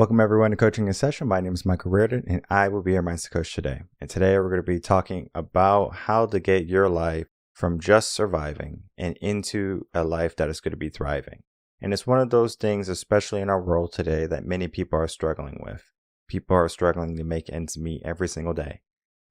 Welcome everyone to Coaching in Session. My name is Michael Reardon and I will be your mindset coach today. And today we're going to be talking about how to get your life from just surviving and into a life that is going to be thriving. And it's one of those things, especially in our world today, that many people are struggling with. People are struggling to make ends meet every single day,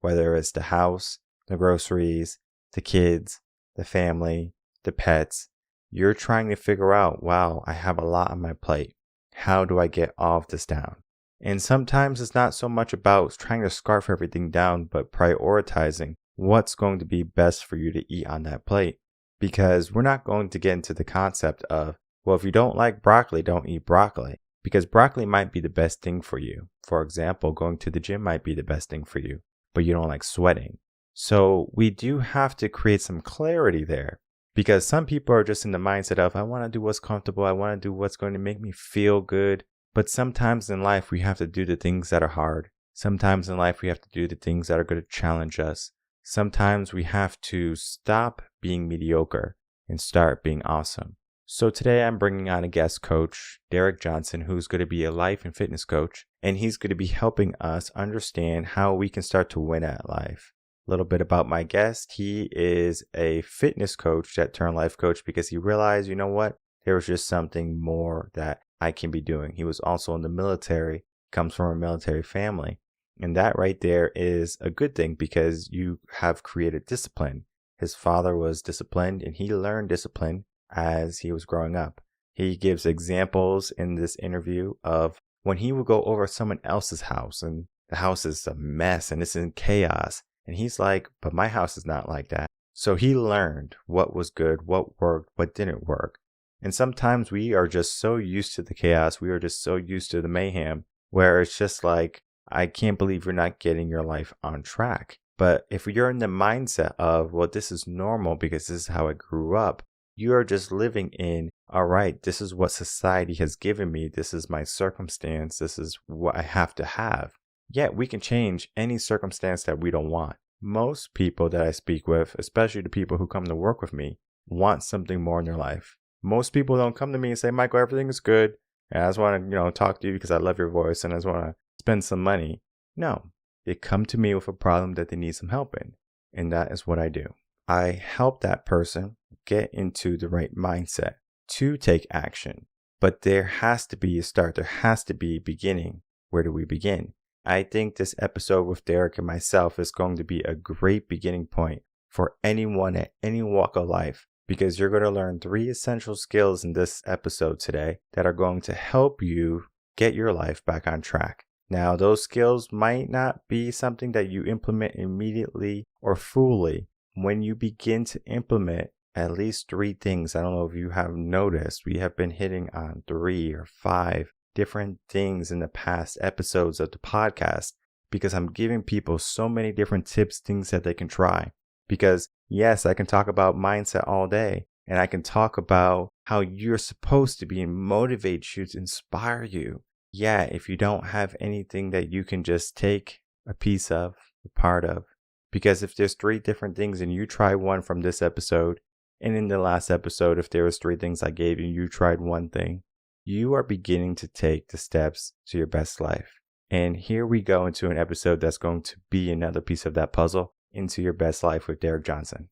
whether it's the house, the groceries, the kids, the family, the pets. You're trying to figure out, wow, I have a lot on my plate. How do I get all of this down? And sometimes it's not so much about trying to scarf everything down, but prioritizing what's going to be best for you to eat on that plate. Because we're not going to get into the concept of, well, if you don't like broccoli, don't eat broccoli. Because broccoli might be the best thing for you. For example, going to the gym might be the best thing for you, but you don't like sweating. So we do have to create some clarity there. Because some people are just in the mindset of, I want to do what's comfortable. I want to do what's going to make me feel good. But sometimes in life, we have to do the things that are hard. Sometimes in life, we have to do the things that are going to challenge us. Sometimes we have to stop being mediocre and start being awesome. So today I'm bringing on a guest coach, Derrick Johnson, who's going to be a life and fitness coach. And he's going to be helping us understand how we can start to win at life. A little bit about my guest. He is a fitness coach that turned life coach because he realized, you know what, there was just something more that I can be doing. He was also in the military, comes from a military family. And that right there is a good thing because you have created discipline. His father was disciplined and he learned discipline as he was growing up. He gives examples in this interview of when he would go over someone else's house and the house is a mess and it's in chaos. And he's like, but my house is not like that. So he learned what was good, what worked, what didn't work. And sometimes we are just so used to the chaos. We are just so used to the mayhem where it's just like, I can't believe you're not getting your life on track. But if you're in the mindset of, well, this is normal because this is how I grew up, you are just living in, all right, this is what society has given me. This is my circumstance. This is what I have to have. Yet we can change any circumstance that we don't want. Most people that I speak with, especially the people who come to work with me, want something more in their life. Most people don't come to me and say, Michael, everything is good. And I just want to, talk to you because I love your voice and I just want to spend some money. No, they come to me with a problem that they need some help in. And that is what I do. I help that person get into the right mindset to take action. But there has to be a start. There has to be a beginning. Where do we begin? I think this episode with Derrick and myself is going to be a great beginning point for anyone at any walk of life because you're going to learn 3 essential skills in this episode today that are going to help you get your life back on track. Now, those skills might not be something that you implement immediately or fully. When you begin to implement at least 3 things, I don't know if you have noticed, we have been hitting on 3 or 5 different things in the past episodes of the podcast because I'm giving people so many different tips, things that they can try. Because yes, I can talk about mindset all day and I can talk about how you're supposed to be and motivate you to inspire you. Yeah, if you don't have anything that you can just take a piece of, a part of, because if there's 3 different things and you try one from this episode and in the last episode, if there was 3 things I gave you, you tried one thing, you are beginning to take the steps to your best life. And here we go into an episode that's going to be another piece of that puzzle into your best life with Derrick Johnson.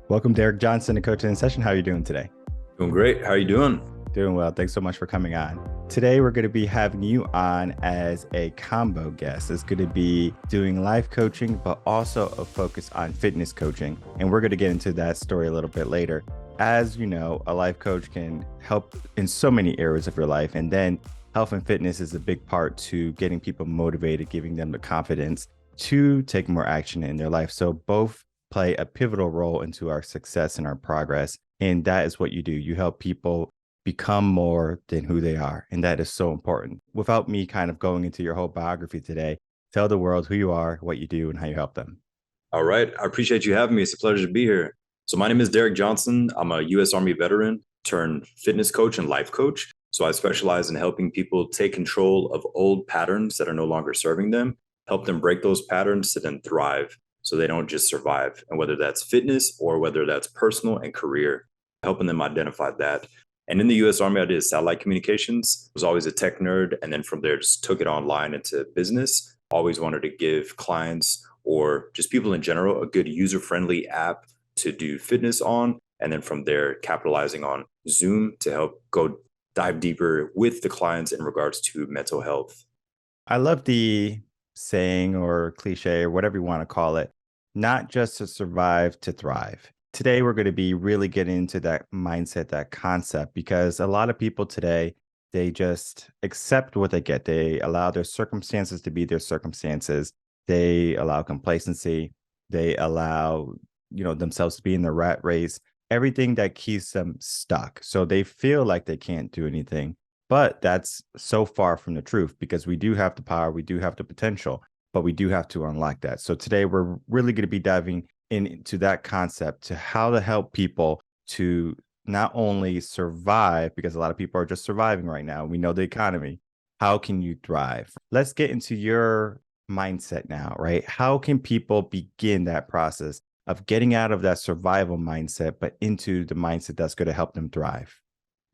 Welcome, Derrick Johnson, to Coaching in Session. How are you doing today? Doing great. How are you doing? Doing well. Thanks so much for coming on. Today, we're going to be having you on as a combo guest. It's going to be doing life coaching, but also a focus on fitness coaching. And we're going to get into that story a little bit later. As you know, a life coach can help in so many areas of your life. And then health and fitness is a big part to getting people motivated, giving them the confidence to take more action in their life. So both play a pivotal role into our success and our progress. And that is what you do. You help people become more than who they are. And that is so important. Without me kind of going into your whole biography today, tell the world who you are, what you do, and how you help them. All right. I appreciate you having me. It's a pleasure to be here. So my name is Derrick Johnson. I'm a U.S. Army veteran turned fitness coach and life coach. So I specialize in helping people take control of old patterns that are no longer serving them, help them break those patterns to then thrive so they don't just survive. And whether that's fitness or whether that's personal and career. helping them identify that. And in the US Army, I did satellite communications. I was always a tech nerd. And then from there, just took it online into business. Always wanted to give clients or just people in general a good user friendly app to do fitness on. And then from there, capitalizing on Zoom to help go dive deeper with the clients in regards to mental health. I love the saying or cliche or whatever you want to call it, not just to survive, to thrive. Today, we're going to be really getting into that mindset, that concept, because a lot of people today, they just accept what they get. They allow their circumstances to be their circumstances. They allow complacency. They allow, themselves to be in the rat race, everything that keeps them stuck. So they feel like they can't do anything. But that's so far from the truth because we do have the power, we do have the potential, but we do have to unlock that. So today we're really going to be diving into that concept to how to help people to not only survive, because a lot of people are just surviving right now. We know the economy. How can you thrive? Let's get into your mindset now, right? How can people begin that process of getting out of that survival mindset, but into the mindset that's going to help them thrive?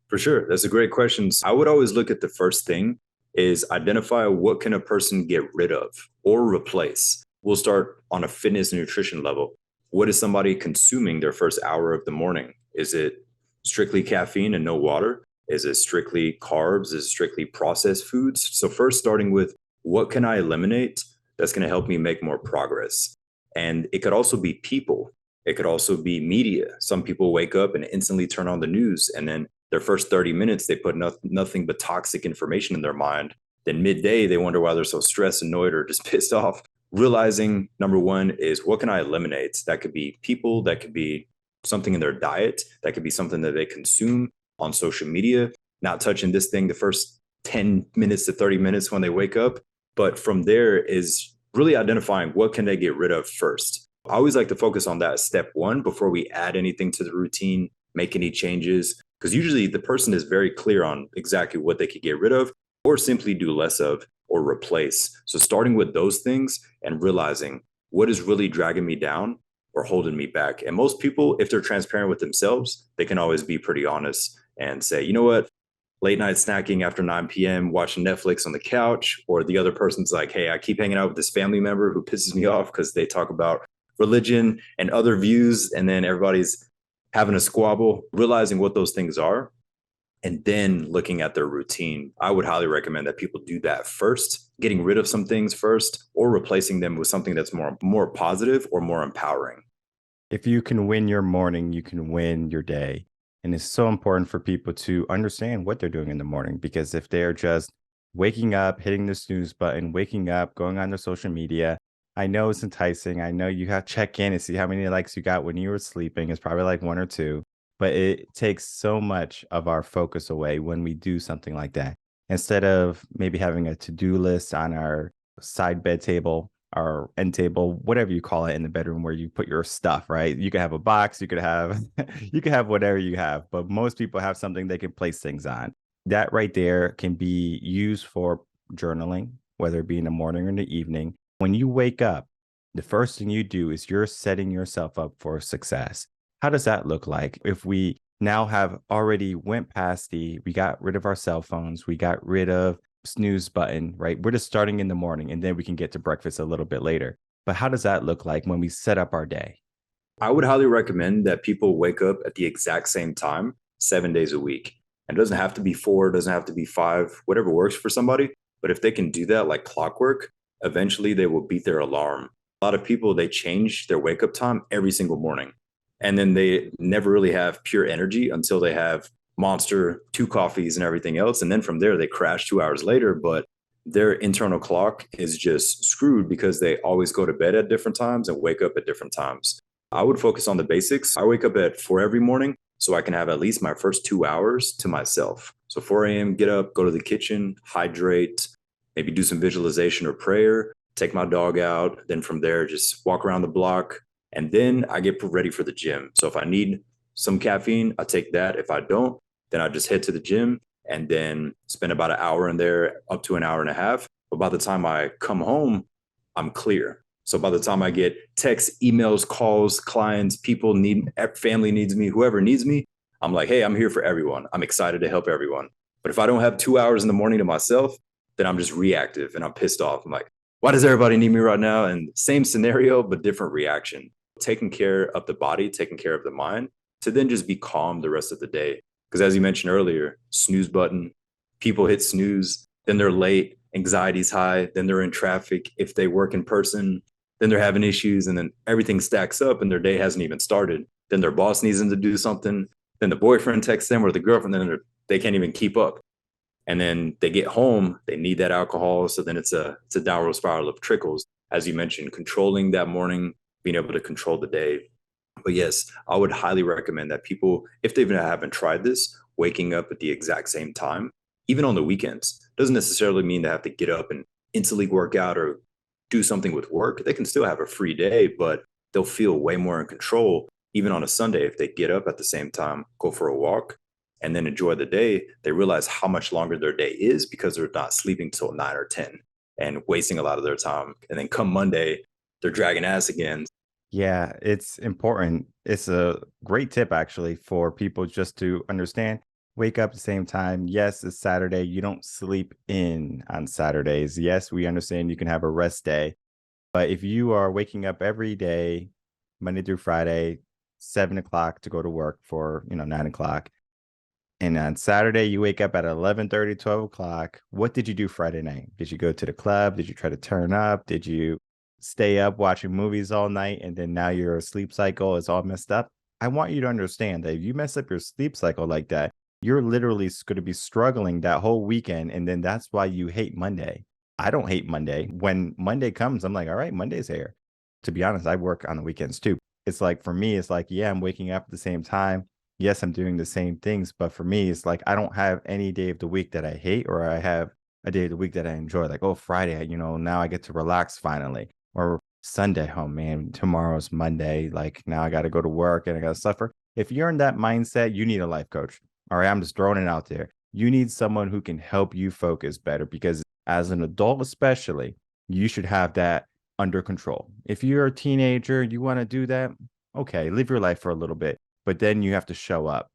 For sure. That's a great question. I would always look at the first thing is identify what can a person get rid of or replace. We'll start on a fitness and nutrition level. What is somebody consuming their first hour of the morning? Is it strictly caffeine and no water? Is it strictly carbs? Is it strictly processed foods? So first starting with what can I eliminate that's going to help me make more progress? And it could also be people. It could also be media. Some people wake up and instantly turn on the news and then their first 30 minutes, they put nothing but toxic information in their mind. Then midday, they wonder why they're so stressed, annoyed, or just pissed off. Realizing number one is what can I eliminate? That could be people, that could be something in their diet, that could be something that they consume on social media, not touching this thing the first 10 minutes to 30 minutes when they wake up. But from there is really identifying what can they get rid of first. I always like to focus on that step one before we add anything to the routine, make any changes, because usually the person is very clear on exactly what they could get rid of or simply do less of or replace. So starting with those things and realizing what is really dragging me down or holding me back. And most people, if they're transparent with themselves, they can always be pretty honest and say, you know what, late night snacking after 9 p.m., watching Netflix on the couch, or the other person's like, hey, I keep hanging out with this family member who pisses me off because they talk about religion and other views. And then everybody's having a squabble, realizing what those things are, and then looking at their routine. I would highly recommend that people do that first, getting rid of some things first, or replacing them with something that's more positive or more empowering. If you can win your morning, you can win your day. And it's so important for people to understand what they're doing in the morning because if they're just waking up, hitting the snooze button, waking up, going on their social media, I know it's enticing. I know you have to check in and see how many likes you got when you were sleeping. It's probably like one or two, but it takes so much of our focus away when we do something like that. Instead of maybe having a to-do list on our side bed table, our end table, whatever you call it in the bedroom where you put your stuff, right? You could have a box, you could have you could have whatever you have, but most people have something they can place things on. That right there can be used for journaling, whether it be in the morning or in the evening. When you wake up, the first thing you do is you're setting yourself up for success. How does that look like? If we now have already went past we got rid of our cell phones, we got rid of snooze button, right? We're just starting in the morning and then we can get to breakfast a little bit later. But how does that look like when we set up our day? I would highly recommend that people wake up at the exact same time, 7 days a week. And it doesn't have to be four, it doesn't have to be five, whatever works for somebody. But if they can do that like clockwork, eventually they will beat their alarm. A lot of people, they change their wake up time every single morning. And then they never really have pure energy until they have Monster, two coffees, and everything else. And then from there, they crash 2 hours later. But their internal clock is just screwed because they always go to bed at different times and wake up at different times. I would focus on the basics. I wake up at 4 every morning so I can have at least my first 2 hours to myself. So 4 a.m., get up, go to the kitchen, hydrate, maybe do some visualization or prayer, take my dog out. Then from there, just walk around the block. And then I get ready for the gym. So if I need some caffeine, I take that. If I don't, then I just head to the gym and then spend about an hour in there, up to an hour and a half. But by the time I come home, I'm clear. So by the time I get texts, emails, calls, clients, people need, family needs me, whoever needs me, I'm like, hey, I'm here for everyone. I'm excited to help everyone. But if I don't have 2 hours in the morning to myself, then I'm just reactive and I'm pissed off. I'm like, why does everybody need me right now? And same scenario, but different reaction. Taking care of the body, taking care of the mind to then just be calm the rest of the day. Because as you mentioned earlier, snooze button, people hit snooze, then they're late, anxiety's high, then they're in traffic. If they work in person, then they're having issues, and then everything stacks up and their day hasn't even started. Then their boss needs them to do something. Then the boyfriend texts them or the girlfriend, then they can't even keep up. And then they get home, they need that alcohol. So then it's a downward spiral of trickles. As you mentioned, controlling that morning, being able to control the day. But yes, I would highly recommend that people, if they even haven't tried this, waking up at the exact same time, even on the weekends, doesn't necessarily mean they have to get up and instantly work out or do something with work. They can still have a free day, but they'll feel way more in control even on a Sunday if they get up at the same time, go for a walk, and then enjoy the day. They realize how much longer their day is because they're not sleeping till 9 or 10 and wasting a lot of their time. And then come Monday, they're dragging ass again. Yeah, it's important. It's a great tip actually for people just to understand. Wake up at the same time. Yes, it's Saturday. You don't sleep in on Saturdays. Yes, we understand you can have a rest day. But if you are waking up every day, Monday through Friday, 7 o'clock to go to work for, 9 o'clock. And on Saturday, you wake up at 11:30, 12 o'clock. What did you do Friday night? Did you go to the club? Did you try to turn up? Did you stay up watching movies all night? And then now your sleep cycle is all messed up. I want you to understand that if you mess up your sleep cycle like that, you're literally going to be struggling that whole weekend. And then that's why you hate Monday. I don't hate Monday. When Monday comes, I'm like, all right, Monday's here. To be honest, I work on the weekends too. It's like for me, it's like, yeah, I'm waking up at the same time. Yes, I'm doing the same things, but for me, it's like I don't have any day of the week that I hate, or I have a day of the week that I enjoy. Like, oh, Friday, now I get to relax finally. Or Sunday, oh man, tomorrow's Monday. Like now I got to go to work and I got to suffer. If you're in that mindset, you need a life coach. All right, I'm just throwing it out there. You need someone who can help you focus better because as an adult, especially, you should have that under control. If you're a teenager, you want to do that, okay, live your life for a little bit, but then you have to show up.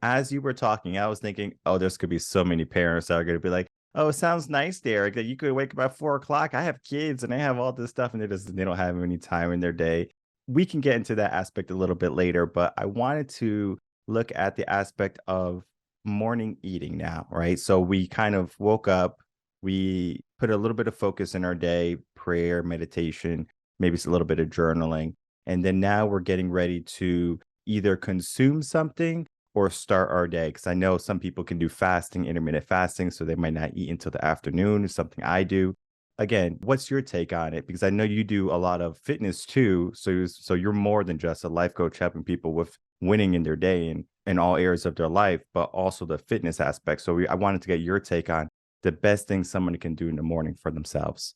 As you were talking, I was thinking, oh, there's could be so many parents that are going to be like, oh, it sounds nice, Derrick, that you could wake up at 4 o'clock. I have kids and they have all this stuff and they don't have any time in their day. We can get into that aspect a little bit later, but I wanted to look at the aspect of morning eating now, right? So we kind of woke up, we put a little bit of focus in our day, prayer, meditation, maybe it's a little bit of journaling. And then now we're getting ready to either consume something or start our day. Because I know some people can do fasting, intermittent fasting, so they might not eat until the afternoon, something I do. Again, what's your take on it? Because I know you do a lot of fitness too. So you're more than just a life coach helping people with winning in their day and in all areas of their life, but also the fitness aspect. So I wanted to get your take on the best thing someone can do in the morning for themselves.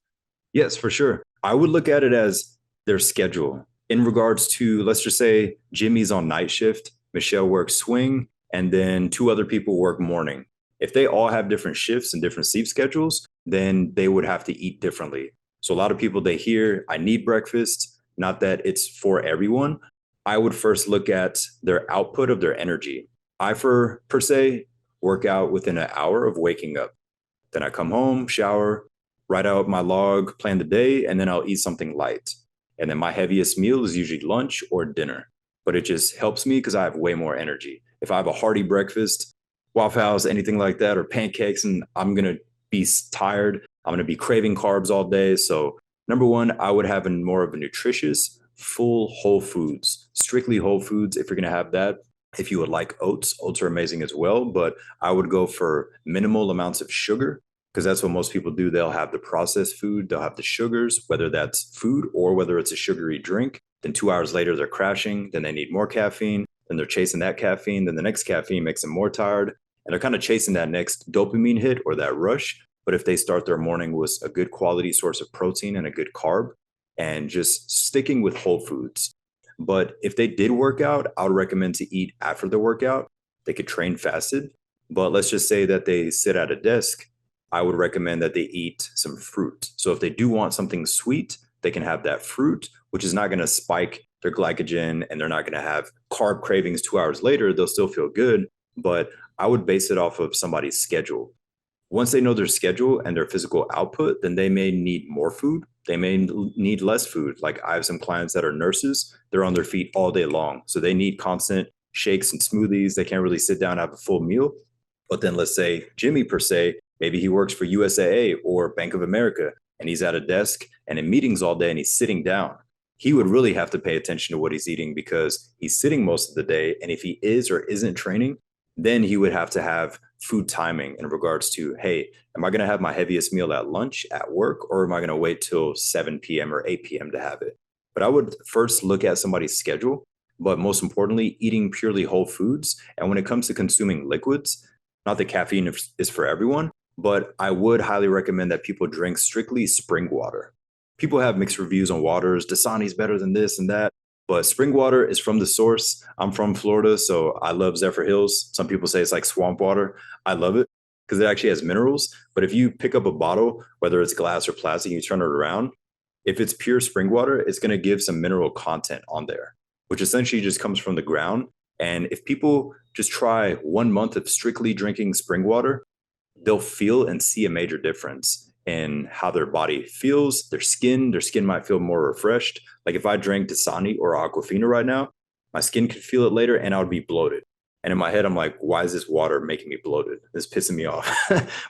Yes, for sure. I would look at it as their schedule in regards to, let's just say Jimmy's on night shift, Michelle works swing, and then two other people work morning. If they all have different shifts and different sleep schedules, then they would have to eat differently. So a lot of people, they hear, I need breakfast, not that it's for everyone. I would first look at their output of their energy. I, for per se, work out within an hour of waking up. Then I come home, shower, write out my log, plan the day, and then I'll eat something light. And then my heaviest meal is usually lunch or dinner. But it just helps me because I have way more energy. If I have a hearty breakfast, Waffle House, anything like that, or pancakes, and I'm going to be tired, I'm going to be craving carbs all day. So, number one, I would have more of a nutritious, full whole foods, strictly whole foods if you're going to have that. If you would like oats, oats are amazing as well, but I would go for minimal amounts of sugar because that's what most people do. They'll have the processed food, they'll have the sugars, whether that's food or whether it's a sugary drink. Then 2 hours later, they're crashing. Then they need more caffeine. Then they're chasing that caffeine. Then the next caffeine makes them more tired. And they're kind of chasing that next dopamine hit or that rush. But if they start their morning with a good quality source of protein and a good carb and just sticking with whole foods. But if they did work out, I would recommend to eat after the workout. They could train fasted. But let's just say that they sit at a desk. I would recommend that they eat some fruit. So if they do want something sweet, they can have that fruit, which is not going to spike their glycogen and they're not going to have carb cravings 2 hours later. They'll still feel good. But I would base it off of somebody's schedule. Once they know their schedule and their physical output, then they may need more food. They may need less food. Like I have some clients that are nurses, they're on their feet all day long. So they need constant shakes and smoothies. They can't really sit down and have a full meal. But then let's say Jimmy, per se, maybe he works for USAA or Bank of America and he's at a desk and in meetings all day and he's sitting down. He would really have to pay attention to what he's eating because he's sitting most of the day. And if he is or isn't training, then he would have to have food timing in regards to, hey, am I going to have my heaviest meal at lunch at work, or am I going to wait till 7 p.m. or 8 p.m. to have it? But I would first look at somebody's schedule, but most importantly, eating purely whole foods. And when it comes to consuming liquids, not that caffeine is for everyone, but I would highly recommend that people drink strictly spring water. People have mixed reviews on waters. Dasani's better than this and that. But spring water is from the source. I'm from Florida, so I love Zephyr Hills. Some people say it's like swamp water. I love it because it actually has minerals. But if you pick up a bottle, whether it's glass or plastic, and you turn it around, if it's pure spring water, it's going to give some mineral content on there, which essentially just comes from the ground. And if people just try 1 month of strictly drinking spring water, they'll feel and see a major difference in how their body feels, their skin might feel more refreshed. Like if I drank Dasani or Aquafina right now, my skin could feel it later and I would be bloated. And in my head, I'm like, why is this water making me bloated? It's pissing me off.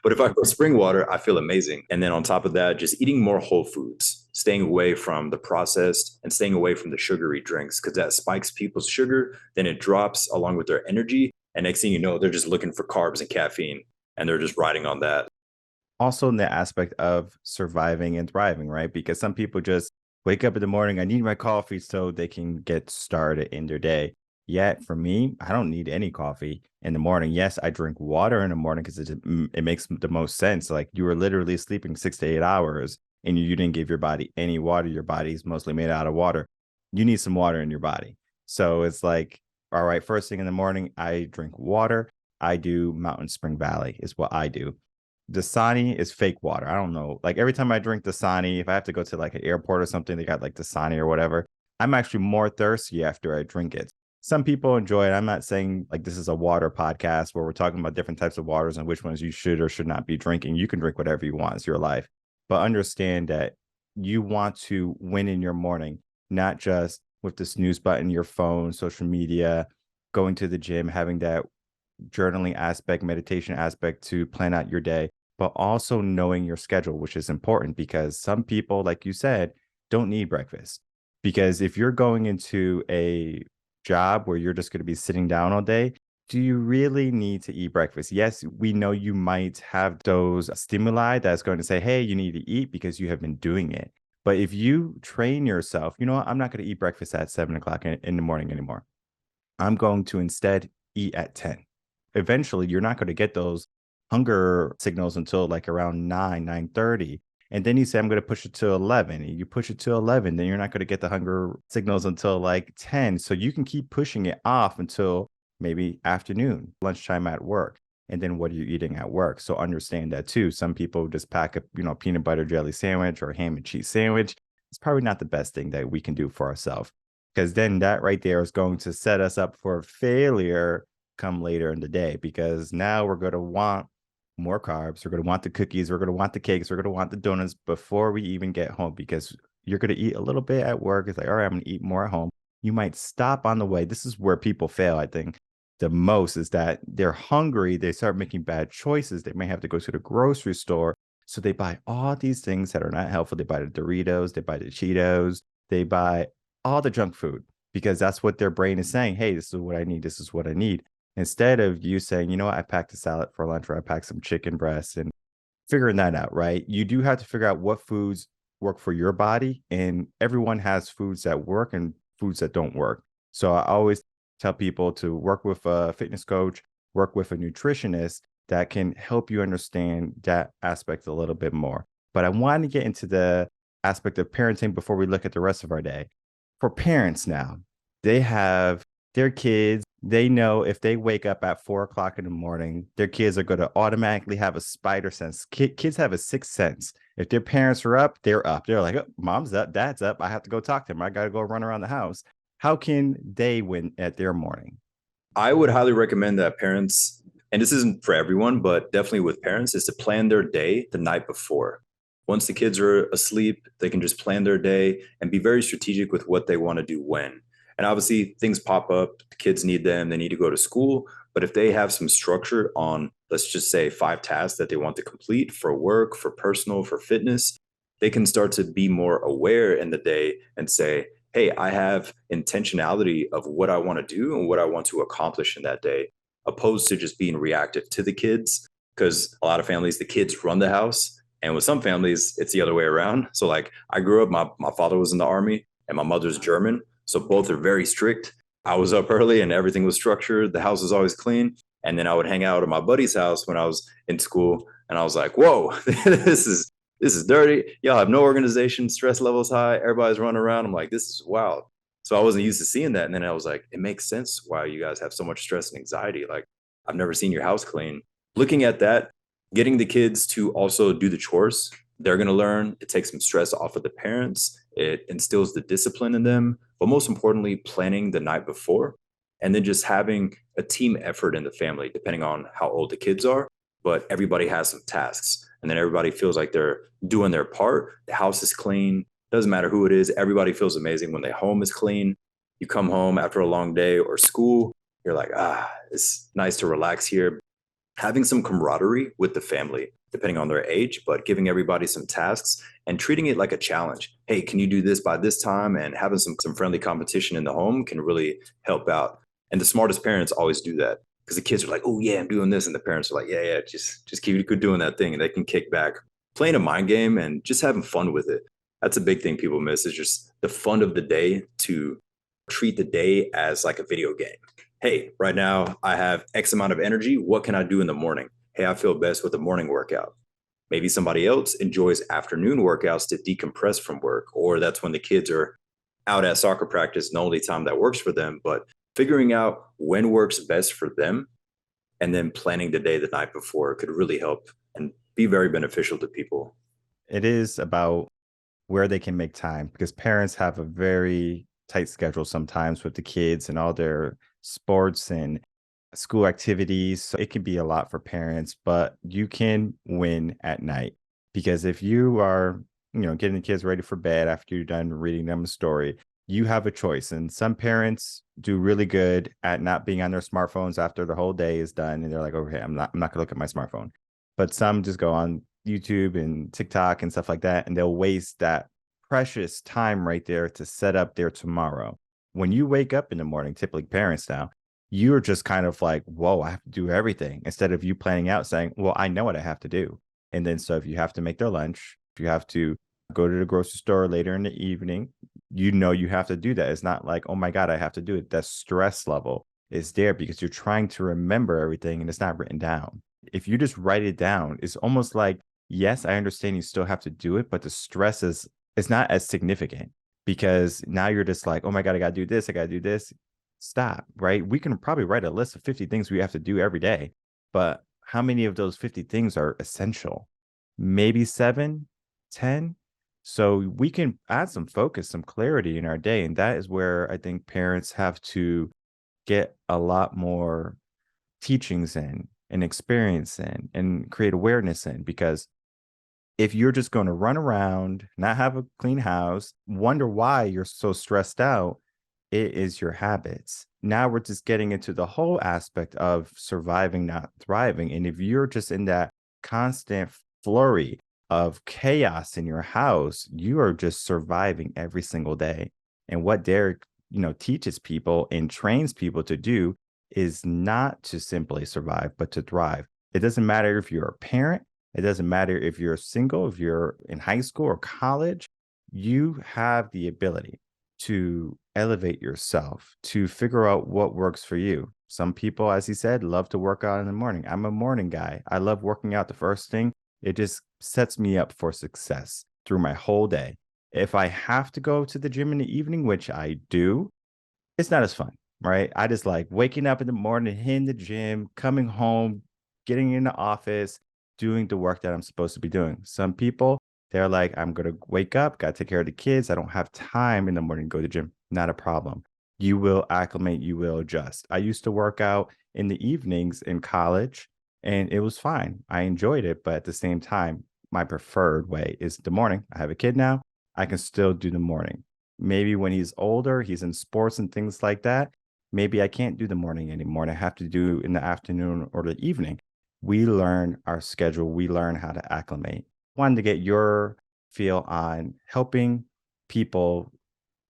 But if I go spring water, I feel amazing. And then on top of that, just eating more whole foods, staying away from the processed and staying away from the sugary drinks, because that spikes people's sugar, then it drops along with their energy. And next thing you know, they're just looking for carbs and caffeine and they're just riding on that. Also in the aspect of surviving and thriving, right? Because some people just wake up in the morning, I need my coffee so they can get started in their day. Yet for me, I don't need any coffee in the morning. Yes, I drink water in the morning because it makes the most sense. Like you were literally sleeping 6 to 8 hours and you didn't give your body any water. Your body's mostly made out of water. You need some water in your body. So it's like, all right, first thing in the morning, I drink water. I do Mountain Spring Valley is what I do. Dasani is fake water. I don't know. Like every time I drink Dasani, if I have to go to like an airport or something, they got like Dasani or whatever, I'm actually more thirsty after I drink it. Some people enjoy it. I'm not saying like this is a water podcast where we're talking about different types of waters and which ones you should or should not be drinking. You can drink whatever you want. It's your life. But understand that you want to win in your morning, not just with the snooze button, your phone, social media, going to the gym, having that journaling aspect, meditation aspect to plan out your day, but also knowing your schedule, which is important because some people, like you said, don't need breakfast. Because if you're going into a job where you're just going to be sitting down all day, do you really need to eat breakfast? Yes, we know you might have those stimuli that's going to say, hey, you need to eat because you have been doing it. But if you train yourself, you know what? I'm not going to eat breakfast at 7 o'clock in the morning anymore. I'm going to instead eat at 10. Eventually, you're not going to get those hunger signals until like around 9:30. And then you say, I'm going to push it to 11. And you push it to 11, then you're not going to get the hunger signals until like 10. So you can keep pushing it off until maybe afternoon, lunchtime at work. And then what are you eating at work? So understand that too. Some people just pack a, peanut butter jelly sandwich or ham and cheese sandwich. It's probably not the best thing that we can do for ourselves, because then that right there is going to set us up for failure come later in the day, because now we're going to want more carbs. We're going to want the cookies. We're going to want the cakes. We're going to want the donuts before we even get home, because you're going to eat a little bit at work. It's like, all right, I'm going to eat more at home. You might stop on the way. This is where people fail, I think, the most, is that they're hungry. They start making bad choices. They may have to go to the grocery store. So they buy all these things that are not helpful. They buy the Doritos. They buy the Cheetos. They buy all the junk food because that's what their brain is saying. Hey, this is what I need. This is what I need. Instead of you saying, you know what, I packed a salad for lunch, or I packed some chicken breasts, and figuring that out, right? You do have to figure out what foods work for your body. And everyone has foods that work and foods that don't work. So I always tell people to work with a fitness coach, work with a nutritionist that can help you understand that aspect a little bit more. But I want to get into the aspect of parenting before we look at the rest of our day. For parents now, they have their kids. They know if they wake up at 4 o'clock in the morning, their kids are going to automatically have a spider sense. Kids have a sixth sense. If their parents are up, they're up. They're like, oh, mom's up, dad's up. I have to go talk to them. I got to go run around the house. How can they win at their morning? I would highly recommend that parents, and this isn't for everyone, but definitely with parents, is to plan their day the night before. Once the kids are asleep, they can just plan their day and be very strategic with what they want to do when. And obviously, things pop up, the kids need them, they need to go to school. But if they have some structure on, let's just say, 5 tasks that they want to complete for work, for personal, for fitness, they can start to be more aware in the day and say, hey, I have intentionality of what I want to do and what I want to accomplish in that day, opposed to just being reactive to the kids. Because a lot of families, the kids run the house. And with some families, it's the other way around. So, like, I grew up, my father was in the army and my mother's German. So, both are very strict. I was up early and everything was structured. The house was always clean. And then I would hang out at my buddy's house when I was in school. And I was like, whoa, this is dirty. Y'all have no organization, stress levels high. Everybody's running around. I'm like, this is wild. So I wasn't used to seeing that. And then I was like, it makes sense why you guys have so much stress and anxiety. Like, I've never seen your house clean. Looking at that, getting the kids to also do the chores, they're going to learn. It takes some stress off of the parents. It instills the discipline in them. But most importantly, planning the night before and then just having a team effort in the family, depending on how old the kids are. But everybody has some tasks and then everybody feels like they're doing their part. The house is clean. Doesn't matter who it is. Everybody feels amazing when their home is clean. You come home after a long day or school, you're like, it's nice to relax here. Having some camaraderie with the family, depending on their age, but giving everybody some tasks and treating it like a challenge. Hey, can you do this by this time? And having some friendly competition in the home can really help out. And the smartest parents always do that because the kids are like, oh yeah, I'm doing this. And the parents are like, yeah, just keep doing that thing. And they can kick back, playing a mind game and just having fun with it. That's a big thing people miss is just the fun of the day, to treat the day as like a video game. Hey, right now I have X amount of energy. What can I do in the morning? Hey, I feel best with the morning workout. Maybe somebody else enjoys afternoon workouts to decompress from work, or that's when the kids are out at soccer practice and the only time that works for them. But figuring out when works best for them and then planning the day the night before could really help and be very beneficial to people. It is about where they can make time because parents have a very tight schedule sometimes with the kids and all their sports and school activities. So it can be a lot for parents, but you can win at night because if you are, getting the kids ready for bed after you're done reading them a story, you have a choice. And some parents do really good at not being on their smartphones after the whole day is done. And they're like, okay, I'm not gonna look at my smartphone. But some just go on YouTube and TikTok and stuff like that, and they'll waste that precious time right there to set up their tomorrow. When you wake up in the morning, typically parents now, you're just kind of like, whoa, I have to do everything instead of you planning out saying, well, I know what I have to do. And then so if you have to make their lunch, if you have to go to the grocery store later in the evening, you have to do that. It's not like, oh my God, I have to do it. That stress level is there because you're trying to remember everything and it's not written down. If you just write it down, it's almost like, yes, I understand you still have to do it, but the stress is not as significant because now you're just like, oh my God, I got to do this. I got to do this. Stop, right? We can probably write a list of 50 things we have to do every day, but how many of those 50 things are essential? Maybe 7, 10. So we can add some focus, some clarity in our day. And that is where I think parents have to get a lot more teachings in and experience in and create awareness in because if you're just going to run around, not have a clean house, wonder why you're so stressed out, it is your habits. Now we're just getting into the whole aspect of surviving, not thriving. And if you're just in that constant flurry of chaos in your house, you are just surviving every single day. And what Derrick, teaches people and trains people to do is not to simply survive, but to thrive. It doesn't matter if you're a parent. It doesn't matter if you're single, if you're in high school or college, you have the ability to elevate yourself, to figure out what works for you. Some people, as he said, love to work out in the morning. I'm a morning guy. I love working out the first thing. It just sets me up for success through my whole day. If I have to go to the gym in the evening, which I do, it's not as fun, right? I just like waking up in the morning, hitting the gym, coming home, getting in the office, doing the work that I'm supposed to be doing. Some people, they're like, I'm going to wake up, got to take care of the kids. I don't have time in the morning to go to the gym. Not a problem. you will acclimate, you will adjust. I used to work out in the evenings in college and it was fine. I enjoyed it, but at the same time, my preferred way is the morning. I have a kid now. I can still do the morning. Maybe when he's older, he's in sports and things like that. Maybe I can't do the morning anymore and I have to do in the afternoon or the evening. We learn our schedule, we learn how to acclimate. Wanted to get your feel on helping people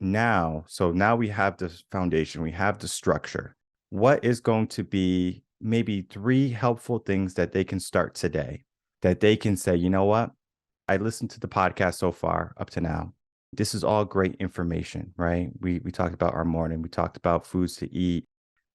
now. So now we have this foundation, we have the structure. What is going to be maybe three helpful things that they can start today that they can say, you know what? I listened to the podcast so far up to now. This is all great information, right? We talked about our morning, we talked about foods to eat,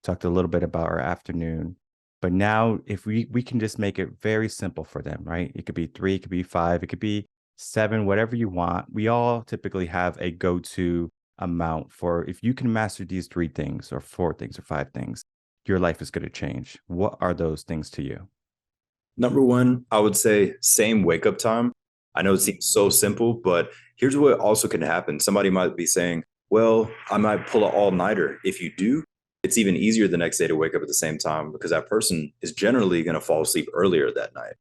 talked a little bit about our afternoon. But now if we can just make it very simple for them, right? It could be three, it could be five, it could be seven, whatever you want. We all typically have a go-to amount for if you can master these three things or four things or five things, your life is going to change. What are those things to you? Number one, I would say same wake up time. I know it seems so simple, but here's what also can happen. Somebody might be saying, well, I might pull an all nighter. If you do, it's even easier the next day to wake up at the same time because that person is generally going to fall asleep earlier that night.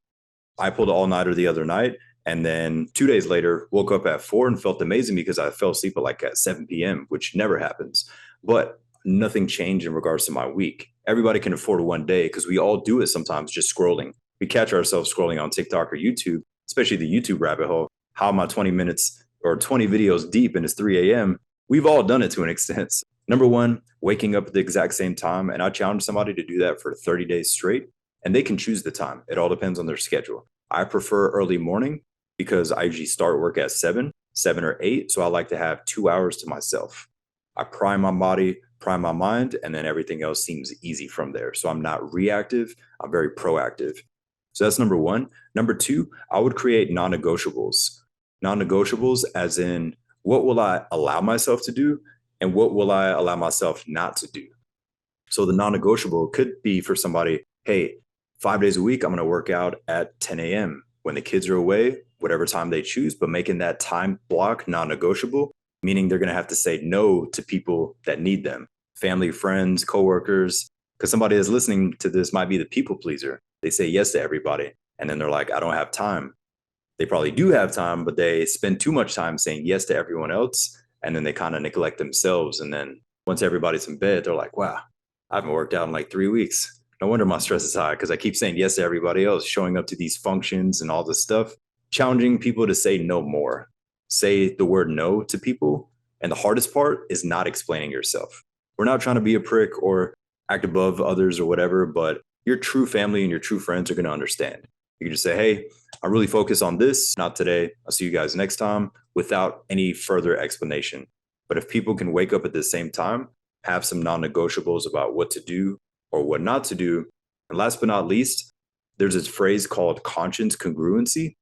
I pulled an all nighter the other night. And then 2 days later, woke up at 4 and felt amazing because I fell asleep at 7 p.m., which never happens. But nothing changed in regards to my week. Everybody can afford one day because we all do it sometimes just scrolling. We catch ourselves scrolling on TikTok or YouTube, especially the YouTube rabbit hole. How am I 20 minutes or 20 videos deep and it's 3 a.m.? We've all done it to an extent. Number one, waking up at the exact same time. And I challenge somebody to do that for 30 days straight. And they can choose the time. It all depends on their schedule. I prefer early morning because I usually start work at 7 or 8. So I like to have 2 hours to myself. I prime my body, prime my mind, and then everything else seems easy from there. So I'm not reactive, I'm very proactive. So that's number one. Number two, I would create non negotiables. Non negotiables, as in, what will I allow myself to do? And what will I allow myself not to do? So the non negotiable could be for somebody, hey, 5 days a week, I'm going to work out at 10 a.m. when the kids are away, whatever time they choose, but making that time block non negotiable, meaning they're going to have to say no to people that need them, family, friends, coworkers, because somebody that's listening to this might be the people pleaser. They say yes to everybody. And then they're like, I don't have time. They probably do have time, but they spend too much time saying yes to everyone else. And then they kind of neglect themselves. And then once everybody's in bed, they're like, wow, I haven't worked out in 3 weeks. No wonder my stress is high because I keep saying yes to everybody else, showing up to these functions and all this stuff, challenging people to say no more. Say the word no to people. And the hardest part is not explaining yourself. We're not trying to be a prick or act above others or whatever, but your true family and your true friends are going to understand. You can just say, hey, I'm really focused on this, not today. I'll see you guys next time without any further explanation. But if people can wake up at the same time, have some non negotiables about what to do or what not to do. And last but not least, there's this phrase called conscience congruency.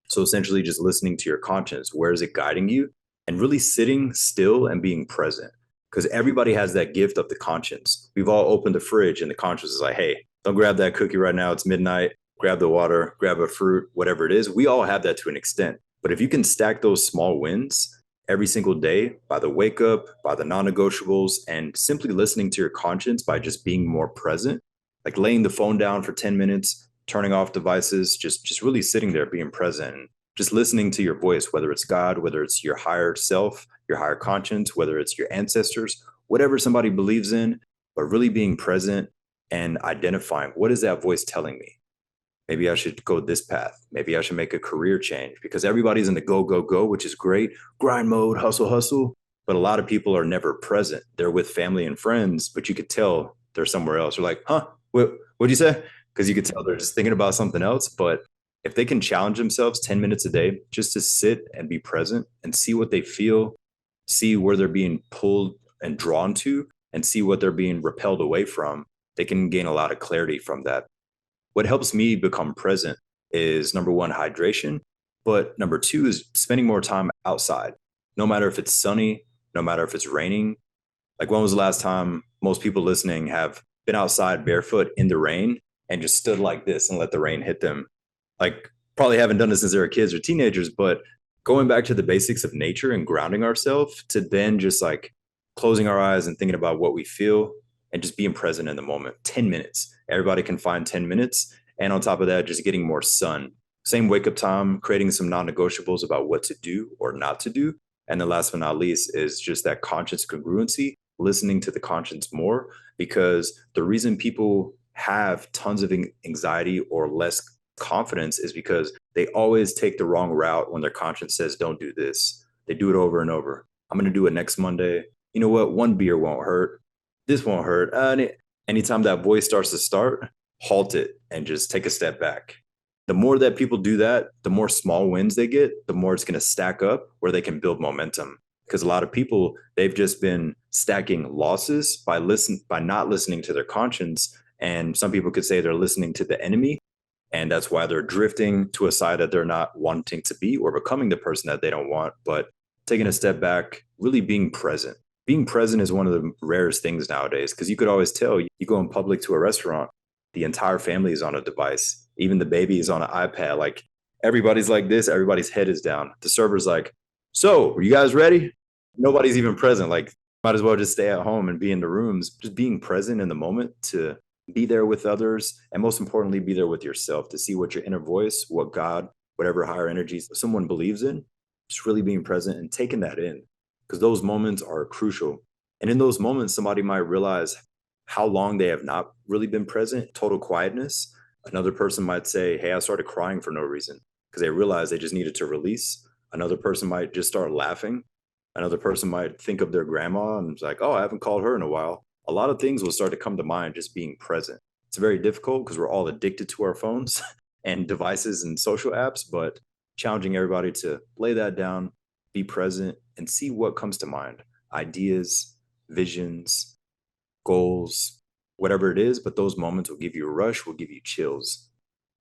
So essentially just listening to your conscience. Where is it guiding you? And really sitting still and being present. Because everybody has that gift of the conscience. We've all opened the fridge and the conscience is like, hey, don't grab that cookie right now. It's midnight. Grab the water, grab a fruit, whatever it is. We all have that to an extent. But if you can stack those small wins every single day by the wake up, by the non negotiables, and simply listening to your conscience by just being more present, like laying the phone down for 10 minutes, turning off devices, just really sitting there, being present, and just listening to your voice, whether it's God, whether it's your higher self, your higher conscience, whether it's your ancestors, whatever somebody believes in, but really being present and identifying what is that voice telling me? Maybe I should go this path. Maybe I should make a career change because everybody's in the go, go, go, which is great. Grind mode, hustle, hustle. But a lot of people are never present. They're with family and friends, but you could tell they're somewhere else. You're like, huh, what'd you say? Because you could tell they're just thinking about something else. But if they can challenge themselves 10 minutes a day just to sit and be present and see what they feel, see where they're being pulled and drawn to, and see what they're being repelled away from, they can gain a lot of clarity from that. What helps me become present is number one, hydration. But number two is spending more time outside, no matter if it's sunny, no matter if it's raining. Like when was the last time most people listening have been outside barefoot in the rain and just stood like this and let the rain hit them? Like probably haven't done this since they were kids or teenagers, but going back to the basics of nature and grounding ourselves to then just closing our eyes and thinking about what we feel and just being present in the moment. 10 minutes. Everybody can find 10 minutes. And on top of that, just getting more sun. Same wake up time, creating some non negotiables about what to do or not to do. And then last but not least is just that conscious congruency, listening to the conscience more, because the reason people have tons of anxiety or less confidence is because they always take the wrong route when their conscience says, don't do this. They do it over and over. I'm going to do it next Monday. You know what? One beer won't hurt. This won't hurt. Anytime that voice starts to start, halt it and just take a step back. The more that people do that, the more small wins they get, the more it's going to stack up where they can build momentum. Because a lot of people, they've just been stacking losses by not listening to their conscience. And some people could say they're listening to the enemy. And that's why they're drifting to a side that they're not wanting to be or becoming the person that they don't want. But taking a step back, really being present. Being present is one of the rarest things nowadays, because you could always tell. You go in public to a restaurant, the entire family is on a device. Even the baby is on an iPad. Like, everybody's like this, everybody's head is down. The server's like, so are you guys ready? Nobody's even present. Like, might as well just stay at home and be in the rooms. Just being present in the moment to be there with others, and most importantly, be there with yourself to see what your inner voice, what God, whatever higher energies someone believes in, just really being present and taking that in, because those moments are crucial. And in those moments, somebody might realize how long they have not really been present, total quietness. Another person might say, hey, I started crying for no reason because they realized they just needed to release. Another person might just start laughing. Another person might think of their grandma and it's like, oh, I haven't called her in a while. A lot of things will start to come to mind just being present. It's very difficult because we're all addicted to our phones and devices and social apps, but challenging everybody to lay that down, be present, and see what comes to mind. Ideas, visions, goals, whatever it is, but those moments will give you a rush, will give you chills.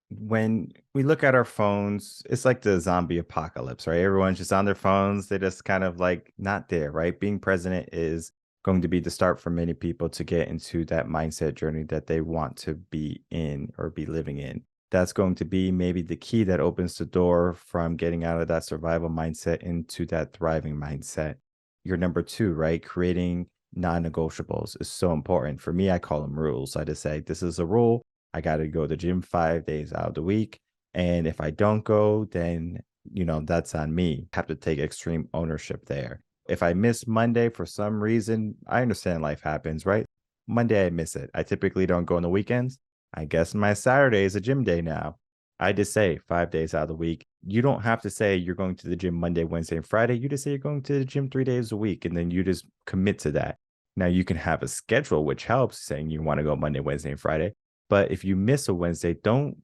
When we look at our phones, it's like the zombie apocalypse, right? Everyone's just on their phones. They're just kind of like not there, right? Being present is going to be the start for many people to get into that mindset journey that they want to be in or be living in. That's going to be maybe the key that opens the door from getting out of that survival mindset into that thriving mindset. Your number two, right? Creating non-negotiables is so important. For me, I call them rules. I just say, this is a rule. I got to go to the gym 5 days out of the week. And if I don't go, then, that's on me. I have to take extreme ownership there. If I miss Monday for some reason, I understand life happens, right? Monday, I miss it. I typically don't go on the weekends. I guess my Saturday is a gym day now. I just say 5 days out of the week. You don't have to say you're going to the gym Monday, Wednesday, and Friday. You just say you're going to the gym 3 days a week, and then you just commit to that. Now, you can have a schedule, which helps, saying you want to go Monday, Wednesday, and Friday. But if you miss a Wednesday, don't,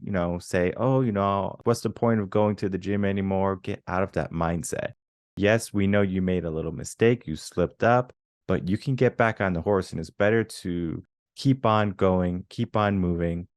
say, oh, what's the point of going to the gym anymore? Get out of that mindset. Yes, we know you made a little mistake. You slipped up, but you can get back on the horse. And it's better to keep on going, keep on moving,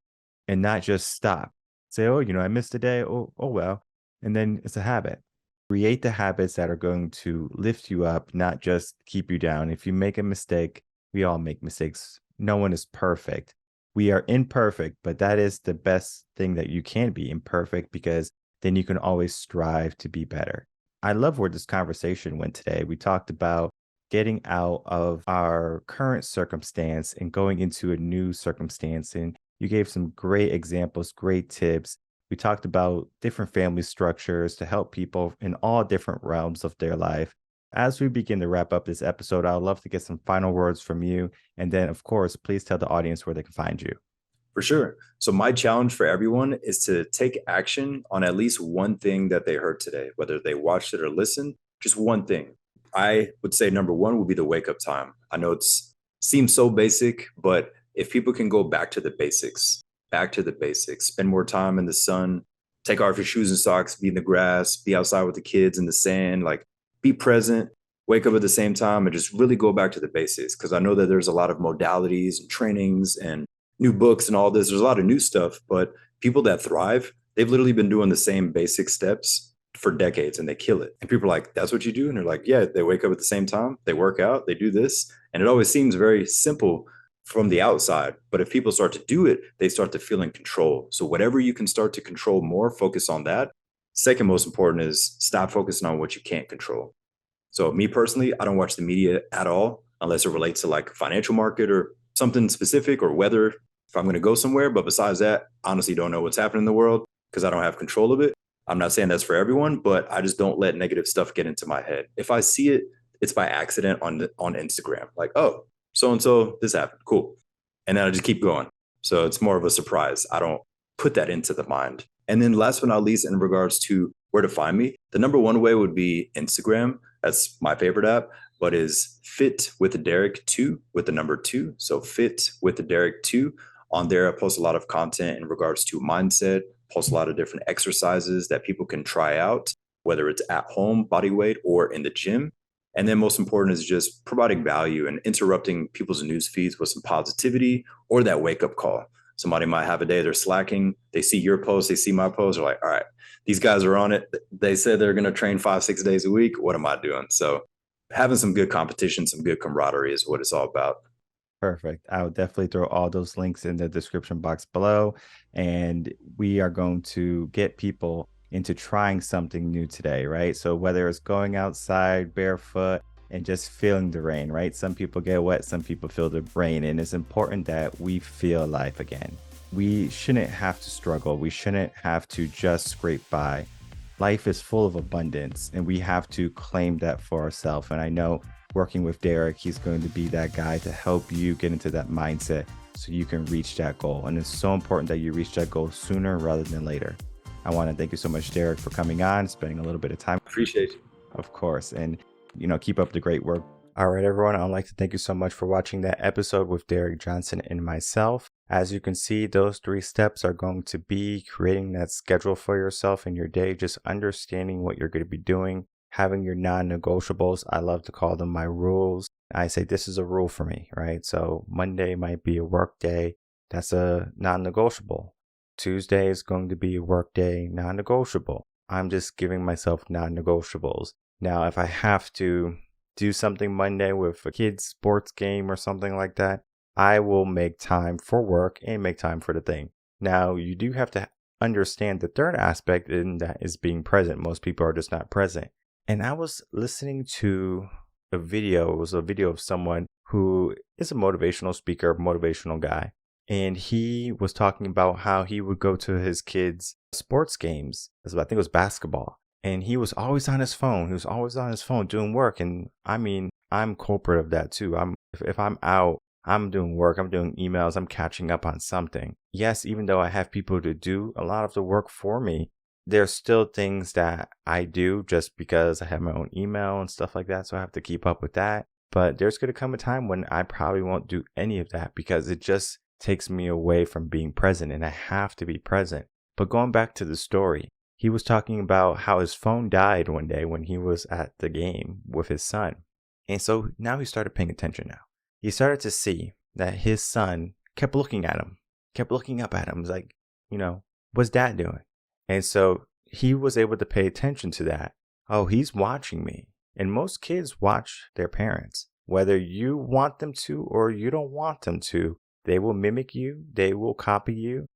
and not just stop. Say, oh, I missed a day. Oh, well. And then it's a habit. Create the habits that are going to lift you up, not just keep you down. If you make a mistake, we all make mistakes. No one is perfect. We are imperfect, but that is the best thing that you can be, imperfect, because then you can always strive to be better. I love where this conversation went today. We talked about getting out of our current circumstance and going into a new circumstance. And you gave some great examples, great tips. We talked about different family structures to help people in all different realms of their life. As we begin to wrap up this episode, I would love to get some final words from you. And then, of course, please tell the audience where they can find you. For sure. So my challenge for everyone is to take action on at least one thing that they heard today, whether they watched it or listened, just one thing. I would say number one would be the wake up time. I know seems so basic, but if people can go back to the basics, spend more time in the sun, take off your shoes and socks, be in the grass, be outside with the kids in the sand, like be present, wake up at the same time, and just really go back to the basics. Because I know that there's a lot of modalities and trainings and new books and all this. There's a lot of new stuff, but people that thrive, they've literally been doing the same basic steps for decades and they kill it. And people are like, that's what you do? And they're like, yeah, they wake up at the same time, they work out, they do this. And it always seems very simple from the outside. But if people start to do it, they start to feel in control. So whatever you can start to control more, focus on that. Second most important is stop focusing on what you can't control. So me personally, I don't watch the media at all. unless it relates to like financial market or something specific or weather if I'm going to go somewhere. But besides that, honestly, don't know what's happening in the world because I don't have control of it. I'm not saying that's for everyone, but I just don't let negative stuff get into my head. If I see it, it's by accident on Instagram. Like, oh, so and so, this happened, cool, and then I just keep going. So it's more of a surprise. I don't put that into the mind. And then last but not least, in regards to where to find me, the number one way would be Instagram. That's my favorite app, but is Fit with the Derrick 2 with the number 2. So Fit with the Derrick 2. On there, I post a lot of content in regards to mindset, post a lot of different exercises that people can try out, whether it's at home, body weight, or in the gym. And then most important is just providing value and interrupting people's news feeds with some positivity or that wake up call. Somebody might have a day they're slacking. They see your post, they see my post. They're like, all right, these guys are on it. They said they're going to train 5-6 days a week. What am I doing? So having some good competition, some good camaraderie is what it's all about. Perfect. I will definitely throw all those links in the description box below. And we are going to get people into trying something new today, right? So whether it's going outside barefoot and just feeling the rain, right? Some people get wet, some people feel the rain. And it's important that we feel life again. We shouldn't have to struggle. We shouldn't have to just scrape by. Life is full of abundance, and we have to claim that for ourselves. And I know working with Derrick, he's going to be that guy to help you get into that mindset so you can reach that goal. And it's so important that you reach that goal sooner rather than later. I want to thank you so much, Derrick, for coming on, spending a little bit of time. Appreciate you. Of course. And, keep up the great work. All right, everyone. I'd like to thank you so much for watching that episode with Derrick Johnson and myself. As you can see, those 3 steps are going to be creating that schedule for yourself in your day, just understanding what you're going to be doing, having your non-negotiables. I love to call them my rules. I say this is a rule for me, right? So Monday might be a work day. That's a non-negotiable. Tuesday is going to be a work day, non-negotiable. I'm just giving myself non-negotiables. Now, if I have to do something Monday with a kid's sports game or something like that, I will make time for work and make time for the thing. Now, you do have to understand the third aspect in that is being present. Most people are just not present. And I was listening to a video. It was a video of someone who is a motivational speaker, motivational guy. And he was talking about how he would go to his kids' sports games. I think it was basketball. And he was always on his phone. He was always on his phone doing work. And I mean, I'm culprit of that too. If I'm out, I'm doing work, I'm doing emails, I'm catching up on something. Yes, even though I have people to do a lot of the work for me, there's still things that I do just because I have my own email and stuff like that. So I have to keep up with that. But there's going to come a time when I probably won't do any of that because it just takes me away from being present, and I have to be present. But going back to the story, he was talking about how his phone died one day when he was at the game with his son. And so now he started paying attention now. He started to see that his son kept looking at him, kept looking up at him. It's like, what's dad doing? And so he was able to pay attention to that. Oh, he's watching me. And most kids watch their parents. Whether you want them to or you don't want them to, they will mimic you. They will copy you.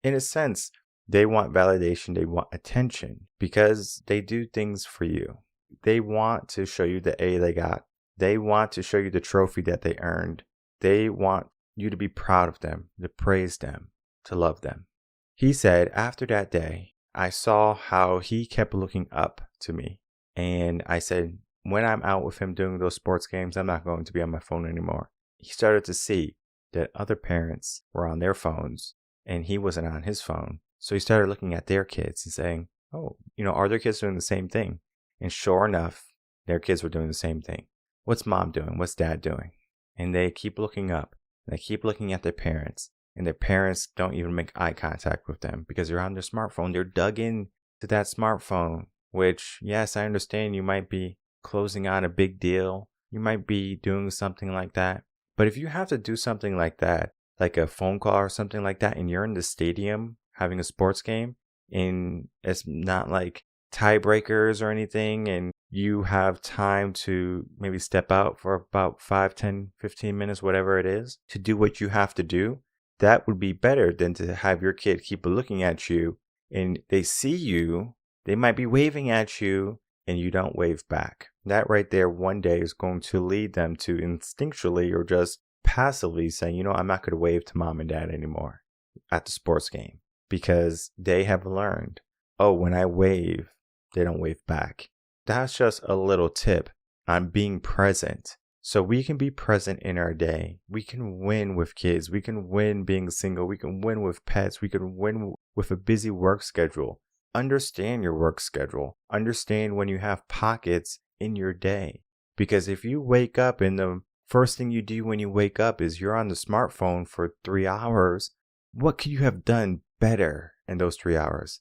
In a sense, they want validation. They want attention because they do things for you. They want to show you the A they got. They want to show you the trophy that they earned. They want you to be proud of them, to praise them, to love them. He said, after that day, I saw how he kept looking up to me. And I said, when I'm out with him doing those sports games, I'm not going to be on my phone anymore. He started to see that other parents were on their phones and he wasn't on his phone. So he started looking at their kids and saying, oh, are their kids doing the same thing? And sure enough, their kids were doing the same thing. What's mom doing? What's dad doing? And they keep looking up. And they keep looking at their parents. And their parents don't even make eye contact with them because they're on their smartphone. They're dug in to that smartphone, which, yes, I understand you might be closing on a big deal. You might be doing something like that. But if you have to do something like that, like a phone call or something like that, and you're in the stadium having a sports game, and it's not like tiebreakers or anything, and you have time to maybe step out for about 5, 10, 15 minutes, whatever it is, to do what you have to do, that would be better than to have your kid keep looking at you and they see you, they might be waving at you, and you don't wave back. That right there one day is going to lead them to instinctually or just passively saying, I'm not going to wave to mom and dad anymore at the sports game because they have learned, oh, when I wave, they don't wave back. That's just a little tip on being present. So we can be present in our day. We can win with kids. We can win being single. We can win with pets. We can win with a busy work schedule. Understand your work schedule. Understand when you have pockets in your day. Because if you wake up and the first thing you do when you wake up is you're on the smartphone for 3 hours, what could you have done better in those 3 hours?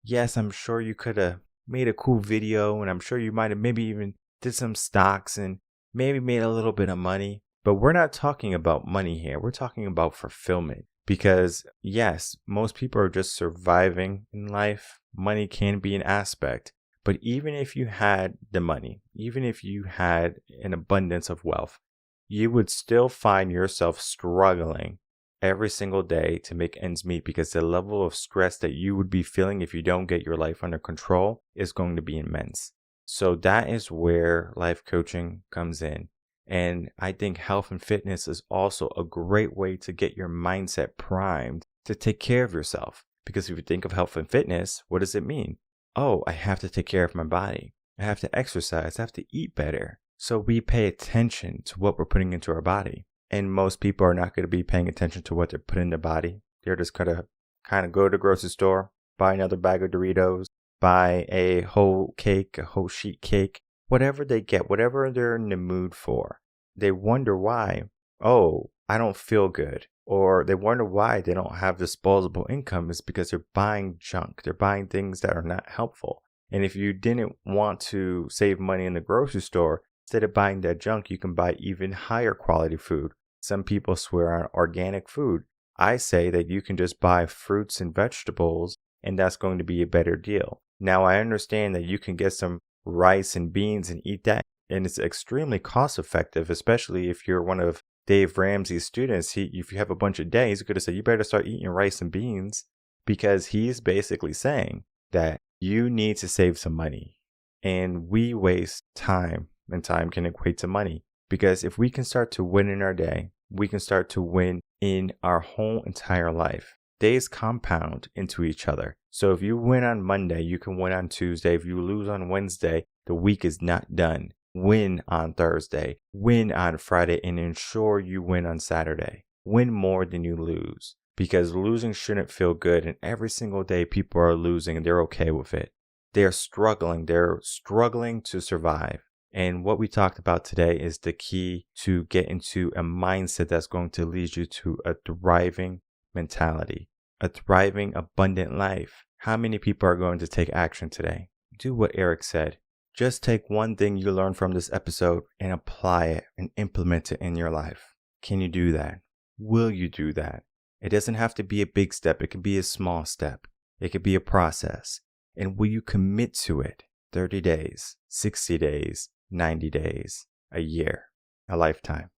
Yes, I'm sure you could have made a cool video, and I'm sure you might have maybe even did some stocks and maybe made a little bit of money. But we're not talking about money here. We're talking about fulfillment. Because yes, most people are just surviving in life. Money can be an aspect. But even if you had the money, even if you had an abundance of wealth, you would still find yourself struggling every single day to make ends meet, because the level of stress that you would be feeling if you don't get your life under control is going to be immense. So that is where life coaching comes in. And I think health and fitness is also a great way to get your mindset primed to take care of yourself. Because if you think of health and fitness, what does it mean? Oh, I have to take care of my body. I have to exercise. I have to eat better. So we pay attention to what we're putting into our body. And most people are not going to be paying attention to what they're putting in their body. They're just going to kind of go to the grocery store, buy another bag of Doritos, buy a whole cake, a whole sheet cake, whatever they get, whatever they're in the mood for. They wonder why, oh, I don't feel good. Or they wonder why they don't have disposable income is because they're buying junk. They're buying things that are not helpful. And if you didn't want to save money in the grocery store, instead of buying that junk, you can buy even higher quality food. Some people swear on organic food. I say that you can just buy fruits and vegetables, and that's going to be a better deal. Now, I understand that you can get some rice and beans and eat that, and it's extremely cost effective, especially if you're one of Dave Ramsey's students. If you have a bunch of days, he's going to say, you better start eating rice and beans, because he's basically saying that you need to save some money. And we waste time, and time can equate to money. Because if we can start to win in our day, we can start to win in our whole entire life. Days compound into each other. So if you win on Monday, you can win on Tuesday. If you lose on Wednesday, the week is not done. Win on Thursday, win on Friday, and ensure you win on Saturday. Win more than you lose, because losing shouldn't feel good. And every single day people are losing and they're okay with it. They're struggling to survive. And what we talked about today is the key to get into a mindset that's going to lead you to a thriving mentality, a thriving, abundant life. How many people are going to take action today? Do what Eric said. Just take one thing you learned from this episode and apply it and implement it in your life. Can you do that? Will you do that? It doesn't have to be a big step. It can be a small step. It could be a process. And will you commit to it? 30 days, 60 days, 90 days, a year, a lifetime.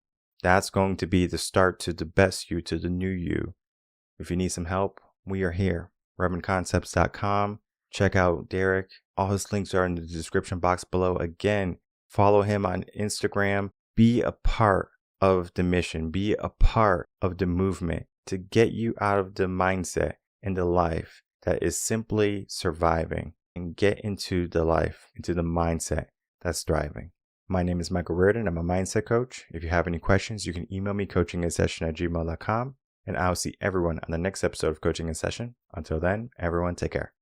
That's going to be the start to the best you, to the new you. If you need some help, we are here. ReverendConcepts.com. Check out Derrick. All his links are in the description box below. Again, follow him on Instagram. Be a part of the mission. Be a part of the movement to get you out of the mindset and the life that is simply surviving, and get into the life, into the mindset that's thriving. My name is Michael Reardon. I'm a mindset coach. If you have any questions, you can email me coachinginsession@gmail.com, and I'll see everyone on the next episode of Coaching in Session. Until then, everyone take care.